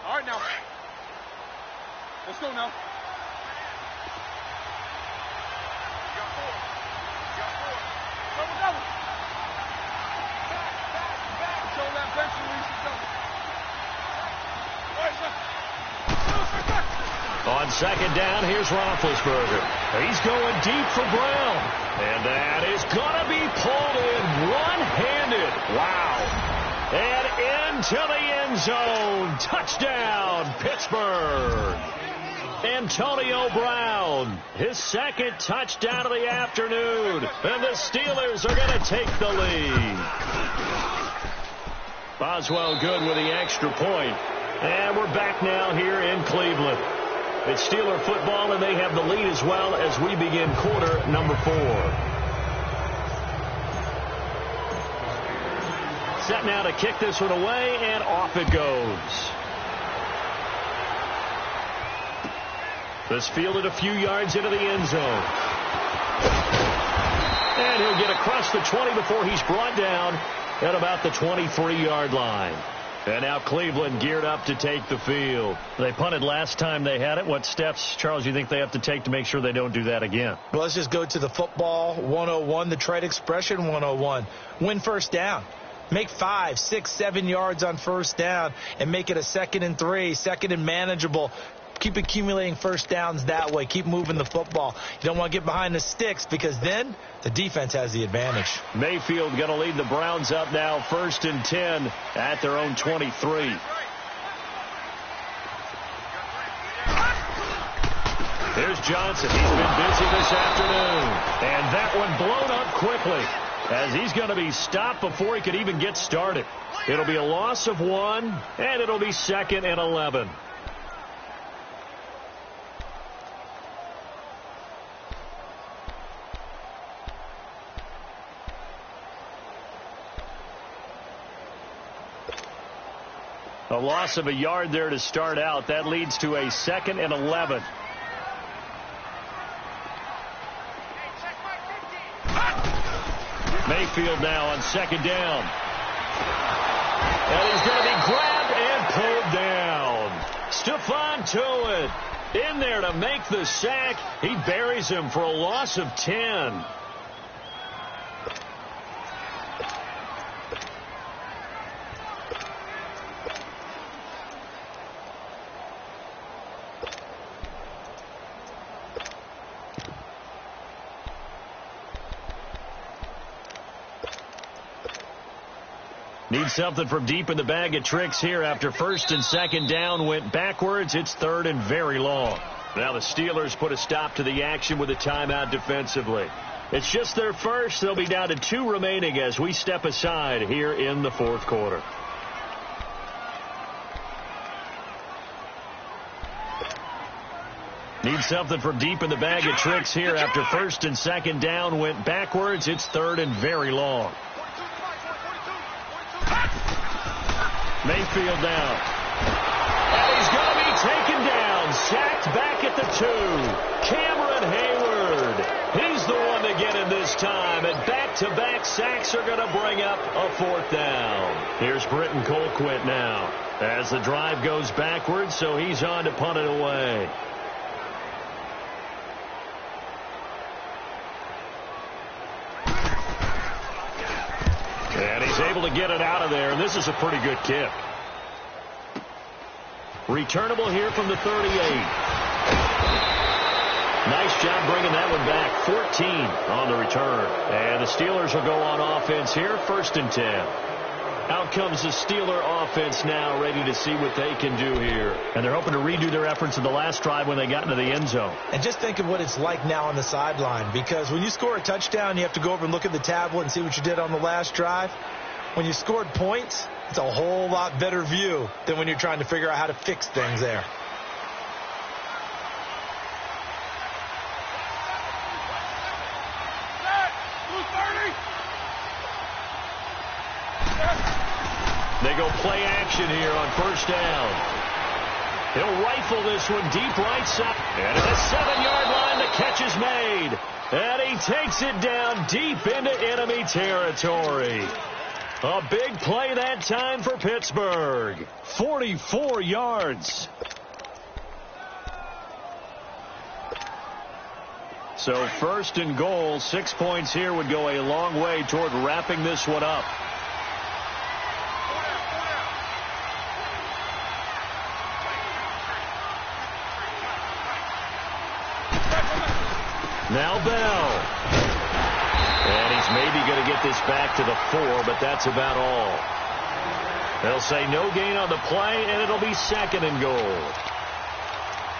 All right, now. Let's go now. Double. On 2nd down, here's Roethlisberger. He's going deep for Brown. And that is going to be pulled in one-handed. Wow. And into the end zone. Touchdown, Pittsburgh. Antonio Brown, his 2nd touchdown of the afternoon. And the Steelers are going to take the lead. Boswell good with the extra point. And we're back now here in Cleveland. It's Steeler football, and they have the lead as well as we begin quarter number 4. Set now to kick this one away, and off it goes. This fielded a few yards into the end zone. And he'll get across the 20 before he's brought down at about the 23-yard line. And now Cleveland geared up to take the field. They punted last time they had it. What steps, Charles, you think they have to take to make sure they don't do that again? Well, let's just go to the football 101, the trade expression 101. Win first down. Make 5, 6, 7 yards on first down and make it a 2nd and 3, 2nd and manageable. Keep accumulating first downs that way. Keep moving the football. You don't want to get behind the sticks because then the defense has the advantage. Mayfield going to lead the Browns up now, 1st and 10 at their own 23. Here's Johnson. He's been busy this afternoon. And that one blown up quickly as he's going to be stopped before he could even get started. It'll be a loss of 1, and it'll be 2nd and 11. A loss of a yard there to start out. That leads to a 2nd and 11. Mayfield now on 2nd down. And he's going to be grabbed and pulled down. Stephon Tuitt in there to make the sack. He buries him for a loss of 10. Need something from deep in the bag of tricks here after 1st and 2nd down went backwards. It's 3rd and very long. Now the Steelers put a stop to the action with a timeout defensively. It's just their first. They'll be down to 2 remaining as we step aside here in the 4th quarter. Need something from deep in the bag of tricks here after 1st and 2nd down went backwards. It's 3rd and very long. Mayfield now. And he's going to be taken down. Sacked back at the 2. Cameron Hayward. He's the one to get him this time. And back-to-back sacks are going to bring up a 4th down. Here's Britton Colquitt now. As the drive goes backwards, so he's on to punt it away. And he's able to get it out of there, and this is a pretty good kick. Returnable here from the 38. Nice job bringing that one back. 14 on the return. And the Steelers will go on offense here, 1st and 10. Out comes the Steeler offense now, ready to see what they can do here. And they're hoping to redo their efforts in the last drive when they got into the end zone. And just think of what it's like now on the sideline, because when you score a touchdown, you have to go over and look at the tablet and see what you did on the last drive. When you scored points, it's a whole lot better view than when you're trying to figure out how to fix things there. They go play action here on 1st down. He'll rifle this one deep right side. And at the 7-yard line, the catch is made. And he takes it down deep into enemy territory. A big play that time for Pittsburgh. 44 yards. So 1st and goal, 6 points here would go a long way toward wrapping this one up. Now Bell. And he's maybe going to get this back to the 4, but that's about all. They'll say no gain on the play, and it'll be 2nd and goal.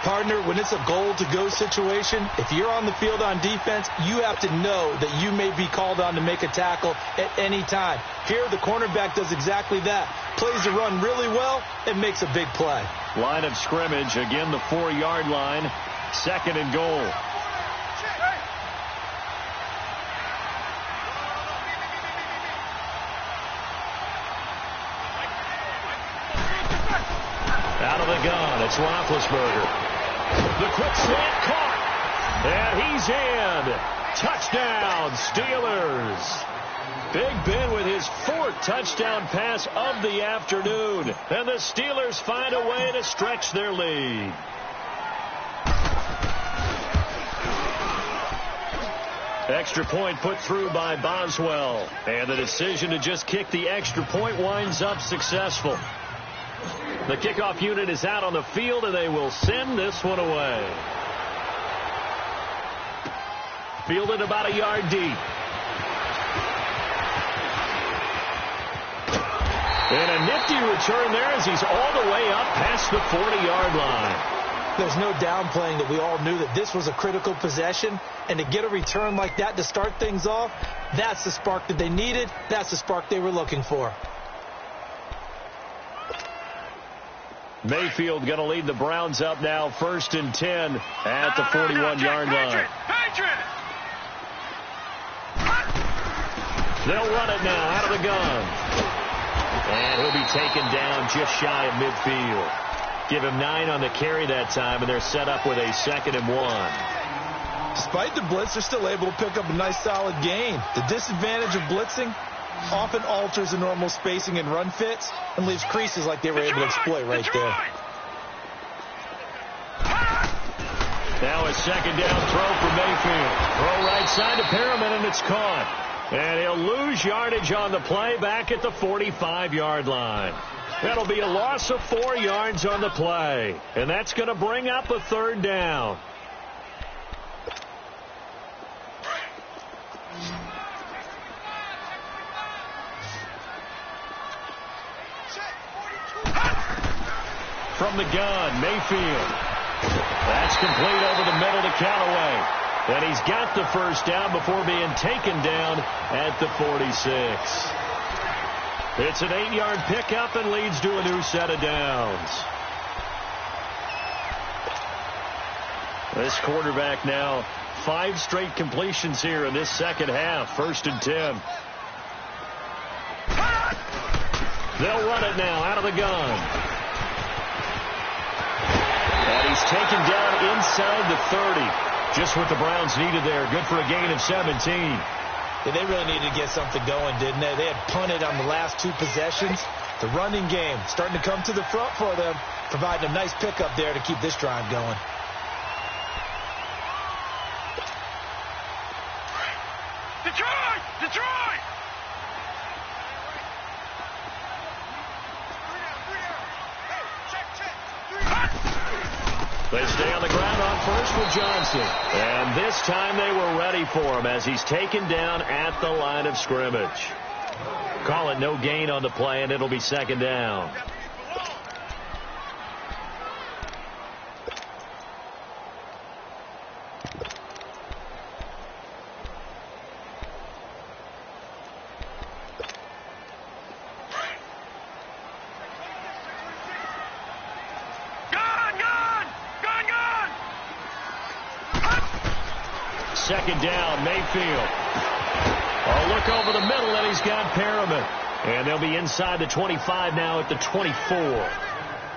Partner, when it's a goal-to-go situation, if you're on the field on defense, you have to know that you may be called on to make a tackle at any time. Here, the cornerback does exactly that. Plays the run really well and makes a big play. Line of scrimmage, again the 4-yard line, 2nd and goal. Out of the gun, it's Roethlisberger. The quick slant caught. And he's in. Touchdown, Steelers. Big Ben with his 4th touchdown pass of the afternoon. And the Steelers find a way to stretch their lead. Extra point put through by Boswell. And the decision to just kick the extra point winds up successful. The kickoff unit is out on the field, and they will send this one away. Fielded about a yard deep. And a nifty return there as he's all the way up past the 40-yard line. There's no downplaying that we all knew that this was a critical possession, and to get a return like that to start things off, that's the spark that they needed. That's the spark they were looking for. Mayfield going to lead the Browns up now, 1st and 10 at the 41-yard line. They'll run it now out of the gun. And he'll be taken down just shy of midfield. Give him 9 on the carry that time, and they're set up with a 2nd and 1. Despite the blitz, they're still able to pick up a nice solid gain. The disadvantage of blitzing often alters the normal spacing and run fits and leaves creases like they were able to exploit right there. Now a 2nd down throw for Mayfield. Throw right side to Perriman, and it's caught. And he'll lose yardage on the play back at the 45-yard line. That'll be a loss of 4 yards on the play. And that's going to bring up a 3rd down. From the gun, Mayfield. That's complete over the middle to Callaway. And he's got the 1st down before being taken down at the 46. It's an 8-yard pickup and leads to a new set of downs. This quarterback now 5 straight completions here in this second half. 1st and 10. They'll run it now out of the gun. And he's taken down inside the 30. Just what the Browns needed there. Good for a gain of 17. Yeah, they really needed to get something going, didn't they? They had punted on the last 2 possessions. The running game starting to come to the front for them, providing a nice pickup there to keep this drive going. Detroit! Detroit! They stay on the ground on 1st with Johnson. And this time they were ready for him as he's taken down at the line of scrimmage. Call it no gain on the play, and it'll be 2nd down. Second down, Mayfield. A look over the middle, and he's got Perriman. And they'll be inside the 25 now at the 24.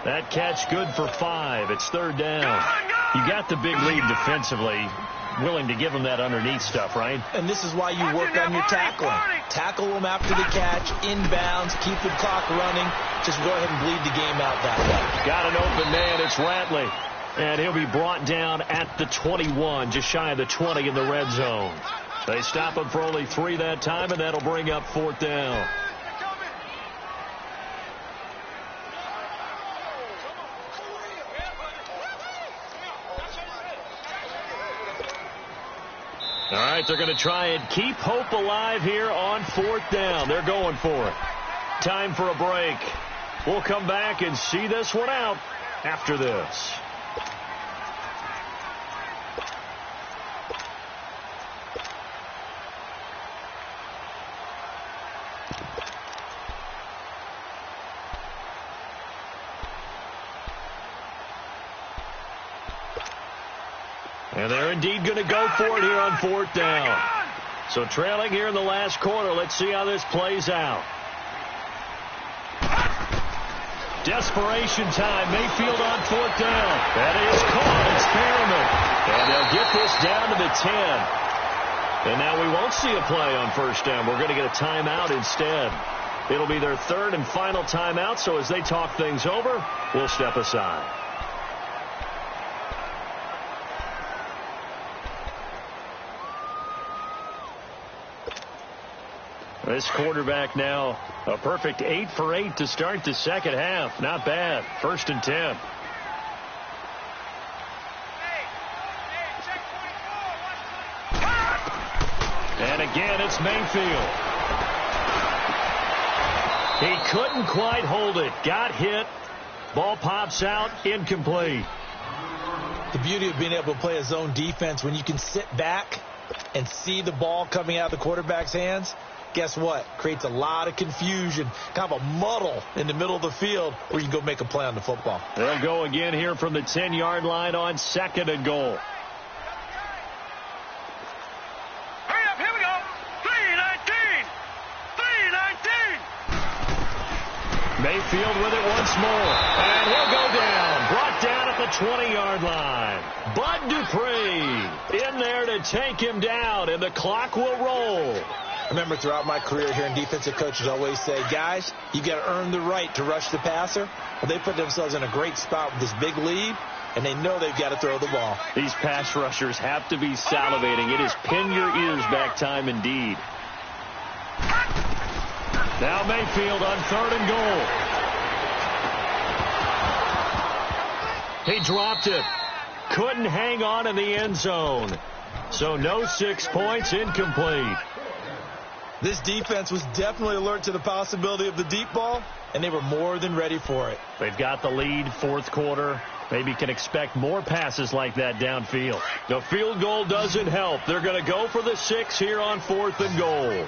That catch good for 5. It's 3rd down. You got the big lead defensively. Willing to give them that underneath stuff, right? And this is why you work on your tackling. Tackle them after the catch, inbounds, keep the clock running. Just go ahead and bleed the game out that way. Got an open man. It's Ratley. And he'll be brought down at the 21, just shy of the 20 in the red zone. They stop him for only 3 that time, and that'll bring up 4th down. All right, they're going to try and keep hope alive here on 4th down. They're going for it. Time for a break. We'll come back and see this one out after this. And they're indeed going to go for it here on 4th down. So trailing here in the last quarter. Let's see how this plays out. Desperation time. Mayfield on 4th down. That is caught. It's Perriman. And they'll get this down to the 10. And now we won't see a play on first down. We're going to get a timeout instead. It'll be their third and final timeout, so as they talk things over, we'll step aside. This quarterback now, a perfect 8 for 8 to start the second half. Not bad. 1st and 10. And again, it's Mayfield. He couldn't quite hold it. Got hit. Ball pops out. Incomplete. The beauty of being able to play a zone defense when you can sit back and see the ball coming out of the quarterback's hands, guess what? Creates a lot of confusion, kind of a muddle in the middle of the field where you can go make a play on the football. They'll go again here from the 10-yard line on 2nd and goal. Hurry up, here we go. 3-19. 3-19. Mayfield with it once more. And he'll go down. Brought down at the 20-yard line. Bud Dupree in there to take him down, and the clock will roll. I remember throughout my career hearing defensive coaches always say, guys, you got to earn the right to rush the passer. Well, they put themselves in a great spot with this big lead, and they know they've got to throw the ball. These pass rushers have to be salivating. It is pin your ears back time indeed. Now Mayfield on 3rd and goal. He dropped it. Couldn't hang on in the end zone. So no 6 points, incomplete. This defense was definitely alert to the possibility of the deep ball, and they were more than ready for it. They've got the lead, 4th quarter. Maybe can expect more passes like that downfield. The field goal doesn't help. They're going to go for the 6 here on 4th and goal.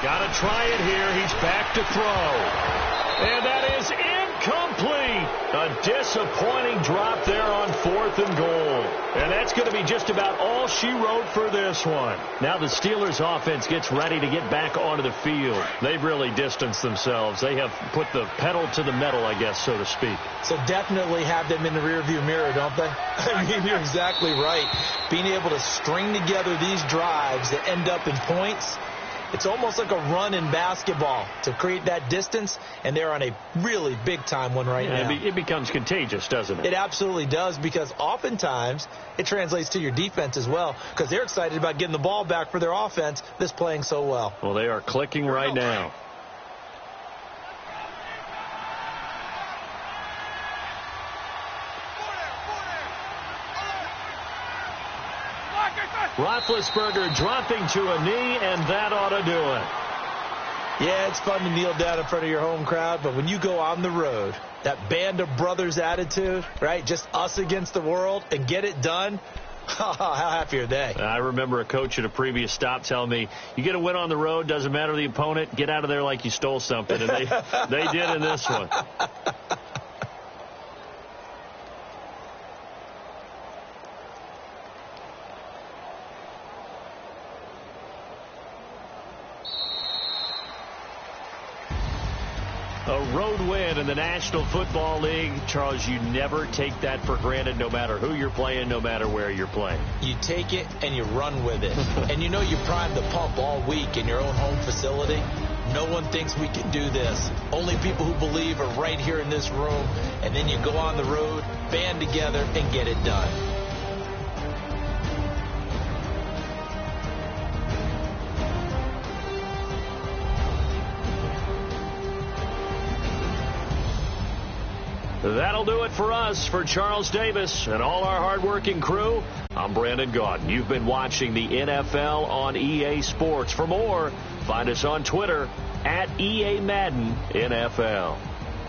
Got to try it here. He's back to throw. And that is incomplete. A disappointing drop there on 4th and goal. And that's going to be just about all she wrote for this one. Now the Steelers offense gets ready to get back onto the field. They've really distanced themselves. They have put the pedal to the metal, I guess, so to speak. So definitely have them in the rearview mirror, don't they? I mean, you're exactly right. Being able to string together these drives that end up in points, it's almost like a run in basketball to create that distance, and they're on a really big-time one right now. It becomes contagious, doesn't it? It absolutely does, because oftentimes it translates to your defense as well, because they're excited about getting the ball back for their offense that's playing so well. Well, they are clicking right now. Roethlisberger dropping to a knee, and that ought to do it. Yeah, it's fun to kneel down in front of your home crowd, but when you go on the road, that band of brothers attitude, right, just us against the world, and get it done, how happy are they? I remember a coach at a previous stop telling me, you get a win on the road, doesn't matter the opponent, get out of there like you stole something, and they did in this one. A road win in the National Football League. Charles, you never take that for granted, no matter who you're playing, no matter where you're playing. You take it and you run with it. And you know you primed the pump all week in your own home facility. No one thinks we can do this. Only people who believe are right here in this room. And then you go on the road, band together, and get it done. That'll do it for us. For Charles Davis and all our hardworking crew, I'm Brandon Gaudin. You've been watching the NFL on EA Sports. For more, find us on Twitter @EA Madden NFL.